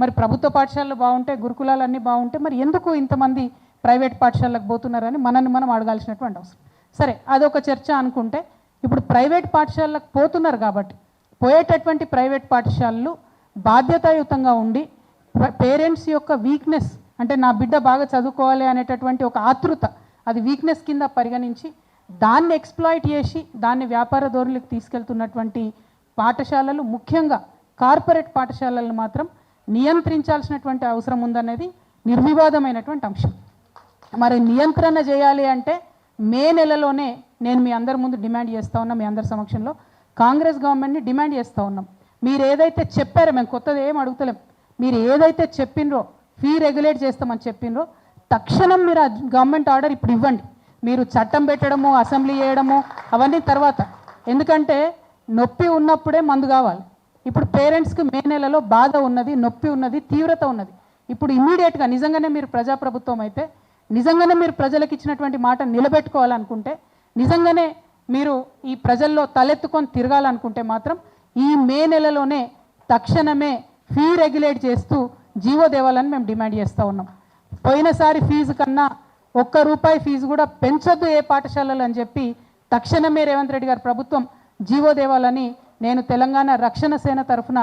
మరి ప్రభుత్వ పాఠశాలలు బాగుంటే, గురుకులాలన్నీ బాగుంటే మరి ఎందుకు ఇంతమంది ప్రైవేట్ పాఠశాలకు పోతున్నారని మనల్ని మనం అడగాల్సినటువంటి అవసరం. సరే, అదొక చర్చ అనుకుంటే, ఇప్పుడు ప్రైవేట్ పాఠశాలకు పోతున్నారు కాబట్టి పోయేటటువంటి ప్రైవేట్ పాఠశాలలు బాధ్యతాయుతంగా ఉండి పేరెంట్స్ యొక్క వీక్నెస్, అంటే నా బిడ్డ బాగా చదువుకోవాలి అనేటటువంటి ఒక ఆతృత, అది వీక్నెస్ కింద పరిగణించి దాన్ని ఎక్స్ప్లాయిట్ చేసి దాన్ని వ్యాపార ధోరణికి తీసుకెళ్తున్నటువంటి పాఠశాలలు, ముఖ్యంగా కార్పొరేట్ పాఠశాలలను మాత్రం నియంత్రించాల్సినటువంటి అవసరం ఉందనేది నిర్వివాదమైనటువంటి అంశం. మరి నియంత్రణ చేయాలి అంటే మే నెలలోనే నేను మీ అందరి ముందు డిమాండ్ చేస్తూ ఉన్నా, మీ అందరి సమక్షంలో కాంగ్రెస్ గవర్నమెంట్ని డిమాండ్ చేస్తూ ఉన్నాం. మీరు ఏదైతే చెప్పారో, మేము కొత్తది ఏం అడుగుతలేం, మీరు ఏదైతే చెప్పినరో ఫీ రెగ్యులేట్ చేస్తామని చెప్పినరో తక్షణం మీరు ఆ గవర్నమెంట్ ఆర్డర్ ఇప్పుడు ఇవ్వండి. మీరు చట్టం పెట్టడము, అసెంబ్లీ చేయడము అవన్నీ తర్వాత, ఎందుకంటే నొప్పి ఉన్నప్పుడే మందు కావాలి. ఇప్పుడు పేరెంట్స్కి మే నెలలో బాధ ఉన్నది, నొప్పి ఉన్నది, తీవ్రత ఉన్నది. ఇప్పుడు ఇమ్మీడియట్గా నిజంగానే మీరు ప్రజాప్రభుత్వం అయితే, నిజంగానే మీరు ప్రజలకు ఇచ్చినటువంటి మాట నిలబెట్టుకోవాలనుకుంటే, నిజంగానే మీరు ఈ ప్రజల్లో తలెత్తుకొని తిరగాలనుకుంటే మాత్రం ఈ మే నెలలోనే తక్షణమే ఫీ రెగ్యులేట్ చేస్తూ జీవో దేవాలని మేము డిమాండ్ చేస్తూ ఉన్నాం. పోయినసారి ఫీజు కన్నా ₹1 ఫీజు కూడా పెంచొద్దు ఏ పాఠశాలలు అని చెప్పి తక్షణమే రేవంత్ రెడ్డి గారి ప్రభుత్వం జీవో దేవాలని నేను తెలంగాణ రక్షణ సేన తరఫున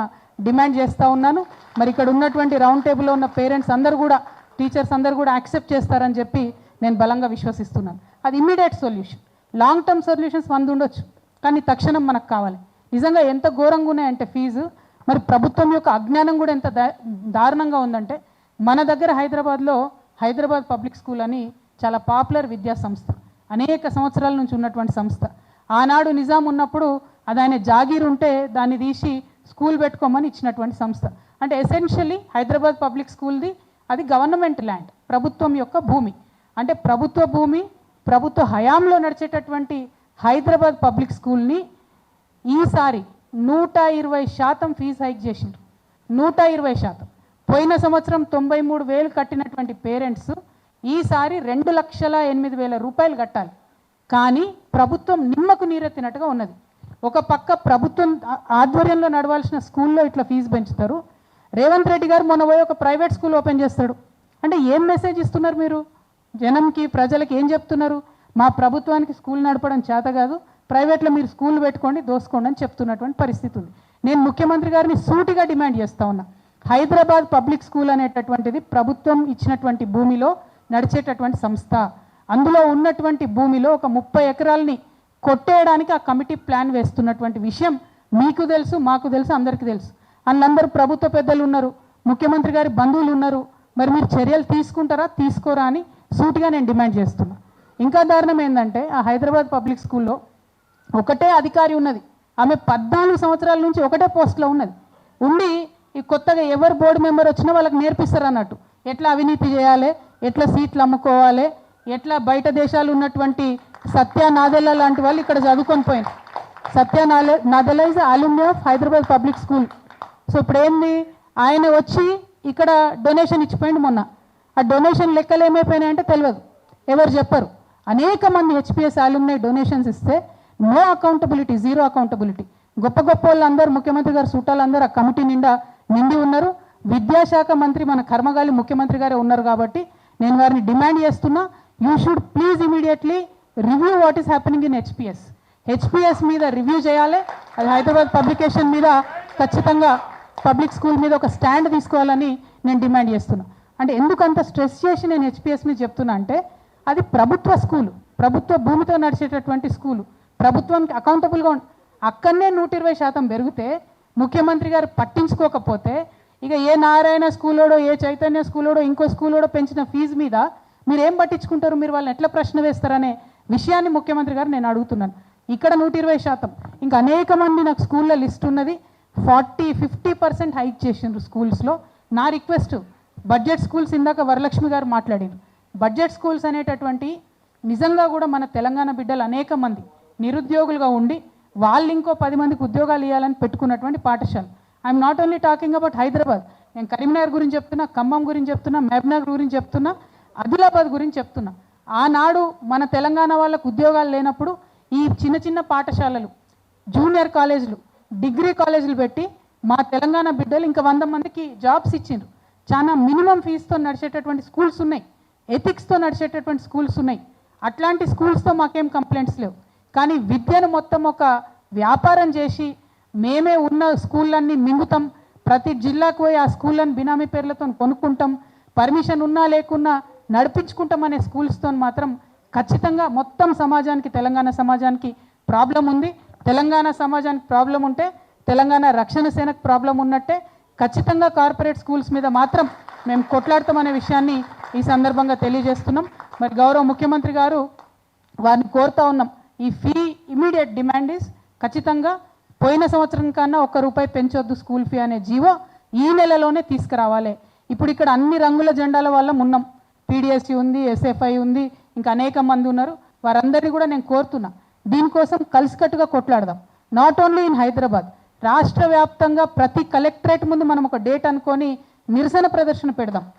డిమాండ్ చేస్తూ ఉన్నాను. మరి ఇక్కడ ఉన్నటువంటి రౌండ్ టేబుల్లో ఉన్న పేరెంట్స్ అందరూ కూడా, టీచర్స్ అందరూ కూడా యాక్సెప్ట్ చేస్తారని చెప్పి నేను బలంగా విశ్వసిస్తున్నాను. అది immediate solution. Long term solutions 100 ఉండొచ్చు, కానీ తక్షణం మనకు కావాలి. నిజంగా ఎంత ఘోరంగా ఉన్నాయంటే ఫీజు, మరి ప్రభుత్వం యొక్క అజ్ఞానం కూడా ఎంత దారుణంగా ఉందంటే, మన దగ్గర హైదరాబాద్లో హైదరాబాద్ పబ్లిక్ స్కూల్ అని చాలా పాపులర్ విద్యా సంస్థ, అనేక సంవత్సరాల నుంచి ఉన్నటువంటి సంస్థ. ఆనాడు నిజాం ఉన్నప్పుడు అది ఆయన జాగీర్ ఉంటే దాన్ని తీసి స్కూల్ పెట్టుకోమని ఇచ్చినటువంటి సంస్థ. అంటే ఎసెన్షియలీ హైదరాబాద్ పబ్లిక్ స్కూల్ది అది గవర్నమెంట్ ల్యాండ్, ప్రభుత్వం యొక్క భూమి. అంటే ప్రభుత్వ భూమి, ప్రభుత్వ హయాంలో నడిచేటటువంటి హైదరాబాద్ పబ్లిక్ స్కూల్ని ఈసారి 120% ఫీజు హైక్ చేసిండ్రు. 120%. పోయిన సంవత్సరం 93,000 కట్టినటువంటి పేరెంట్స్ ఈసారి ₹2,08,000 కట్టాలి. కానీ ప్రభుత్వం నిమ్మకు నీరెత్తినట్టుగా ఉన్నది. ఒక పక్క ప్రభుత్వం ఆధ్వర్యంలో నడవాల్సిన స్కూల్లో ఇట్లా ఫీజు పెంచుతారు. రేవంత్ రెడ్డి గారు మొన్న పోయి ఒక ప్రైవేట్ స్కూల్ ఓపెన్ చేస్తాడు. అంటే ఏం మెసేజ్ ఇస్తున్నారు మీరు జనంకి, ప్రజలకి ఏం చెప్తున్నారు? మా ప్రభుత్వానికి స్కూల్ నడపడం చేత కాదు, ప్రైవేట్లో మీరు స్కూల్ పెట్టుకోండి, దోసుకోండి అని చెప్తున్నటువంటి పరిస్థితి ఉంది. నేను ముఖ్యమంత్రి గారిని సూటిగా డిమాండ్ చేస్తూ ఉన్నా, హైదరాబాద్ పబ్లిక్ స్కూల్ అనేటటువంటిది ప్రభుత్వం ఇచ్చినటువంటి భూమిలో నడిచేటటువంటి సంస్థ. అందులో ఉన్నటువంటి భూమిలో ఒక 30 ఎకరాలని కొట్టేయడానికి ఆ కమిటీ ప్లాన్ వేస్తున్నటువంటి విషయం మీకు తెలుసు, మాకు తెలుసు, అందరికీ తెలుసు. అందులో ప్రభుత్వ పెద్దలు ఉన్నారు, ముఖ్యమంత్రి గారి బంధువులు ఉన్నారు. మరి మీరు చర్యలు తీసుకుంటారా, తీసుకోరా అని సూటిగా నేను డిమాండ్ చేస్తున్నా. ఇంకా దారుణం ఏంటంటే, ఆ హైదరాబాద్ పబ్లిక్ స్కూల్లో ఒకటే అధికారి ఉన్నది. ఆమె 14 సంవత్సరాల నుంచి ఒకటే పోస్ట్లో ఉన్నది. ఉండి ఈ కొత్తగా ఎవరు బోర్డు మెంబర్ వచ్చినా వాళ్ళకి నేర్పిస్తారు అన్నట్టు, ఎట్లా అవినీతి చేయాలి, ఎట్లా సీట్లు అమ్ముకోవాలి, ఎట్లా బయట దేశాలు ఉన్నటువంటి సత్య నాదెల్లా లాంటి వాళ్ళు ఇక్కడ చదువుకొని పోయింది. Satya Nadella is alumni of Hyderabad public school. So ఇప్పుడు ఏంది, ఆయన వచ్చి ఇక్కడ డొనేషన్ ఇచ్చిపోయింది మొన్న. ఆ డొనేషన్ లెక్కలు ఏమైపోయినాయంటే తెలియదు, ఎవరు చెప్పరు. అనేక మంది హెచ్పిఎస్ అలుమ్ని డొనేషన్స్ ఇస్తే నో అకౌంటబిలిటీ, జీరో అకౌంటబిలిటీ. గొప్ప గొప్ప వాళ్ళందరూ, ముఖ్యమంత్రి గారు చుట్టాలందరూ ఆ కమిటీ నిండి ఉన్నారు. విద్యాశాఖ మంత్రి మన కర్మగాలి ముఖ్యమంత్రి గారే ఉన్నారు. కాబట్టి నేను వారిని డిమాండ్ చేస్తున్నా, you should please immediately review what is happening in HPS మీద రివ్యూ చేయాలి. అది హైదరాబాద్ పబ్లికేషన్ మీద ఖచ్చితంగా పబ్లిక్ స్కూల్ మీద ఒక స్టాండ్ తీసుకోవాలని నేను డిమాండ్ చేస్తున్నా. అంటే ఎందుకంత స్ట్రెస్ చేసి నేను హెచ్పిఎస్ మీద చెప్తున్నా అంటే, అది ప్రభుత్వ స్కూలు, ప్రభుత్వ భూమితో నడిచేటటువంటి స్కూలు, ప్రభుత్వానికి అకౌంటబుల్గా అక్కడనే 120% పెరిగితే ముఖ్యమంత్రి గారు పట్టించుకోకపోతే, ఇక ఏ నారాయణ స్కూలోడో, ఏ చైతన్య స్కూలోడో, ఇంకో స్కూలోడో పెంచిన ఫీజు మీద మీరు ఏం పట్టించుకుంటారు? మీరు వాళ్ళని ఎట్లా ప్రశ్న వేస్తారనే విషయాన్ని ముఖ్యమంత్రి గారు నేను అడుగుతున్నాను. ఇక్కడ 120%, ఇంకా అనేక మంది నాకు స్కూల్లో లిస్ట్ ఉన్నది, 40-50% హైక్ చేసిండ్రు స్కూల్స్లో. నా రిక్వెస్ట్, బడ్జెట్ స్కూల్స్ ఇందాక వరలక్ష్మి గారు మాట్లాడారు. బడ్జెట్ స్కూల్స్ అనేటటువంటి నిజంగా కూడా మన తెలంగాణ బిడ్డలు అనేక మంది నిరుద్యోగులుగా ఉండి వాళ్ళు ఇంకో 10 మందికి ఉద్యోగాలు ఇవ్వాలని పెట్టుకున్నటువంటి పాఠశాల. I'm not only talking about Hyderabad, నేను కరీంనగర్ గురించి చెప్తున్నా, ఖమ్మం గురించి చెప్తున్నా, మహబూబ్నగర్ గురించి చెప్తున్నా, ఆదిలాబాద్ గురించి చెప్తున్నా. ఆనాడు మన తెలంగాణ వాళ్ళకు ఉద్యోగాలు లేనప్పుడు ఈ చిన్న చిన్న పాఠశాలలు, జూనియర్ కాలేజీలు, డిగ్రీ కాలేజీలు పెట్టి మా తెలంగాణ బిడ్డలు ఇంకా 100 మందికి జాబ్స్ ఇచ్చిండ్రు. చాలా మినిమం ఫీజుతో నడిచేటటువంటి స్కూల్స్ ఉన్నాయి, ఎథిక్స్తో నడిచేటటువంటి స్కూల్స్ ఉన్నాయి. అట్లాంటి స్కూల్స్తో మాకేం కంప్లైంట్స్ లేవు. కానీ విద్యను మొత్తం ఒక వ్యాపారం చేసి మేమే ఉన్న స్కూళ్ళన్నీ మింగుతాం, ప్రతి జిల్లాకు పోయి ఆ స్కూళ్ళని బినామీ పేర్లతో కొనుక్కుంటాం, పర్మిషన్ ఉన్నా లేకున్నా నడిపించుకుంటాం అనే స్కూల్స్తో మాత్రం ఖచ్చితంగా మొత్తం సమాజానికి, తెలంగాణ సమాజానికి ప్రాబ్లం ఉంది. తెలంగాణ సమాజానికి ప్రాబ్లం ఉంటే తెలంగాణ రక్షణ సేనకు ప్రాబ్లం ఉన్నట్టే. ఖచ్చితంగా కార్పొరేట్ స్కూల్స్ మీద మాత్రం మేము కొట్లాడతామనే విషయాన్ని ఈ సందర్భంగా తెలియజేస్తున్నాం. మరి గౌరవ ముఖ్యమంత్రి గారు వారిని కోరుతా ఉన్నాం, ఈ ఫీ ఇమీడియట్ డిమాండ్ ఈజ్ ఖచ్చితంగా పోయిన సంవత్సరం కన్నా ₹1 పెంచొద్దు స్కూల్ ఫీ అనే జీవో ఈ నెలలోనే తీసుకురావాలి. ఇప్పుడు ఇక్కడ అన్ని రంగుల జెండాల వల్ల ఉన్నాం, పీడిఎస్సీ ఉంది, ఎస్ఎఫ్ఐ ఉంది, ఇంకా అనేక మంది ఉన్నారు. వారందరినీ కూడా నేను కోరుతున్నా, దీనికోసం కలిసికట్టుగా కొట్లాడదాం. నాట్ ఓన్లీ ఇన్ హైదరాబాద్, రాష్ట్ర వ్యాప్తంగా ప్రతి కలెక్టరేట్ ముందు మనం ఒక డేట్ అనుకొని నిరసన ప్రదర్శన పెడదాం.